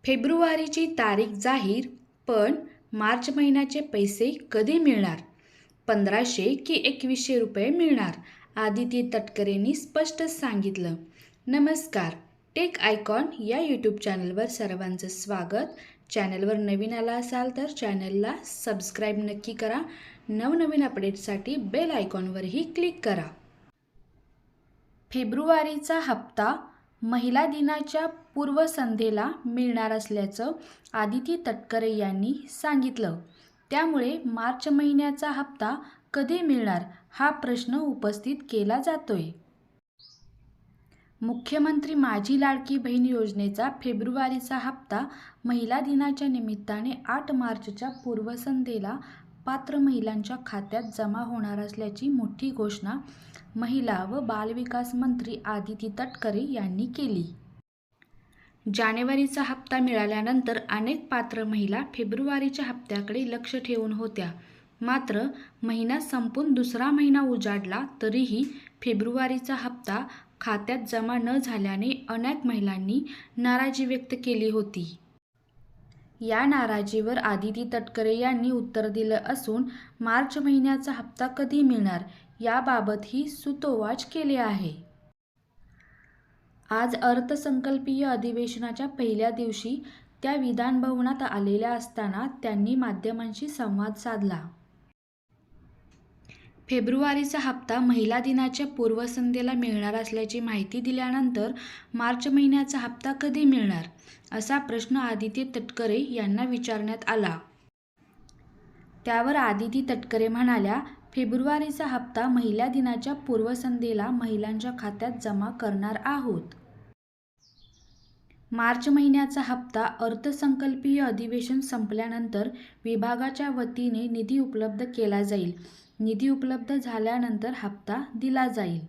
फेब्रुवारीची तारीख जाहीर, पण मार्च महिन्याचे पैसे कधी मिळणार? 1500 की 2100 रुपये मिळणार? आदिती तटकरेंनी स्पष्ट सांगितलं. नमस्कार, टेक आयकॉन या यूट्यूब चॅनलवर सर्वांचं स्वागत. चॅनलवर नवीन आला असाल तर चॅनलला सबस्क्राईब नक्की करा. नवनवीन अपडेट्ससाठी बेल आयकॉनवरही क्लिक करा. फेब्रुवारीचा हप्ता महिला दिनाच्या पूर्वसंध्येला मिळणार असल्याचं आदिती तटकरे यांनी सांगितलं. त्यामुळे मार्च महिन्याचा हप्ता कधी मिळणार हा प्रश्न उपस्थित केला जातोय. मुख्यमंत्री माझी लाडकी बहीण योजनेचा फेब्रुवारीचा हप्ता महिला दिनाच्या निमित्ताने 8 मार्चच्या पूर्वसंध्येला पात्र महिलांच्या खात्यात जमा होणार असल्याची मोठी घोषणा महिला व बालविकास मंत्री आदिती तटकरे यांनी केली. जानेवारीचा हप्ता मिळाल्यानंतर अनेक पात्र महिला फेब्रुवारीच्या हप्त्याकडे लक्ष ठेवून होत्या. मात्र महिना संपून दुसरा महिना उजाडला तरीही फेब्रुवारीचा हप्ता खात्यात जमा न झाल्याने अनेक महिलांनी नाराजी व्यक्त केली होती. या नाराजीवर आदिती तटकरे यांनी उत्तर दिलं असून मार्च महिन्याचा हप्ता कधी मिळणार याबाबतही सूतोवाच केले आहे. आज अर्थसंकल्पीय अधिवेशनाच्या पहिल्या दिवशी त्या विधानभवनात आलेल्या असताना त्यांनी माध्यमांशी संवाद साधला. फेब्रुवारीचा हप्ता महिला दिनाच्या पूर्वसंध्येला मिळणार असल्याची माहिती दिल्यानंतर मार्च महिन्याचा हप्ता कधी मिळणार असा प्रश्न आदिती तटकरे यांना विचारण्यात आला. त्यावर आदिती तटकरे म्हणाल्या, फेब्रुवारीचा हप्ता महिला दिनाच्या पूर्वसंध्येला महिलांच्या खात्यात जमा करणार आहोत. मार्च महिन्याचा हप्ता अर्थसंकल्पीय अधिवेशन संपल्यानंतर विभागाच्या वतीने निधी उपलब्ध केला जाईल. निधी उपलब्ध झाल्यानंतर हप्ता दिला जाईल.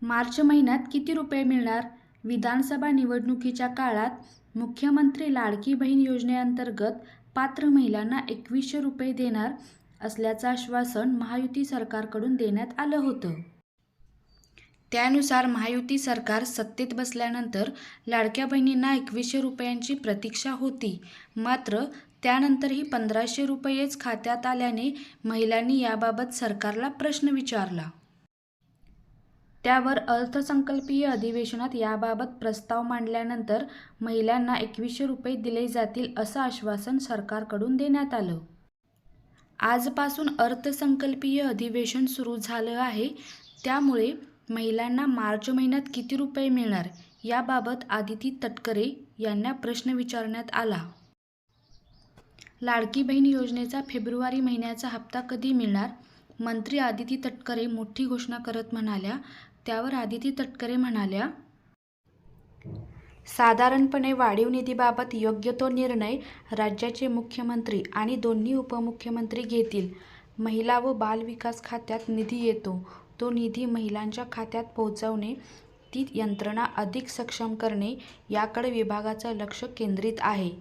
मार्च महिन्यात किती रुपये मिळणार? विधानसभा निवडणुकीच्या काळात मुख्यमंत्री लाडकी बहीण योजनेअंतर्गत पात्र महिलांना 2100 रुपये देणार असल्याचं आश्वासन महायुती सरकारकडून देण्यात आलं होतं. त्यानुसार महायुती सरकार सत्तेत बसल्यानंतर लाडक्या बहिणींना 2100 रुपयांची प्रतीक्षा होती. मात्र त्यानंतरही 1500 रुपयेच खात्यात आल्याने महिलांनी याबाबत सरकारला प्रश्न विचारला. त्यावर अर्थसंकल्पीय अधिवेशनात याबाबत प्रस्ताव मांडल्यानंतर महिलांना 2100 रुपये दिले जातील असं आश्वासन सरकारकडून देण्यात आलं. आजपासून अर्थसंकल्पीय अधिवेशन सुरू झालं आहे. त्यामुळे महिलांना मार्च महिन्यात किती रुपये मिळणार याबाबत आदिती तटकरे यांना प्रश्न विचारण्यात आला. लाडकी बहीण योजनेचा फेब्रुवारी महिन्याचा हप्ता कधी मिळणार? मंत्री आदिती तटकरे मोठी घोषणा करत म्हणाल्या. त्यावर आदिती तटकरे म्हणाल्या, साधारणपणे वाढीव निधीबाबत योग्य तो निर्णय राज्याचे मुख्यमंत्री आणि दोन्ही उपमुख्यमंत्री घेतील. महिला व बालविकास खात्यात निधी येतो. तो निधी महिलांच्या खात्यात पोहोचवणे, ती यंत्रणा अधिक सक्षम करणे याकडे विभागाचं लक्ष केंद्रित आहे.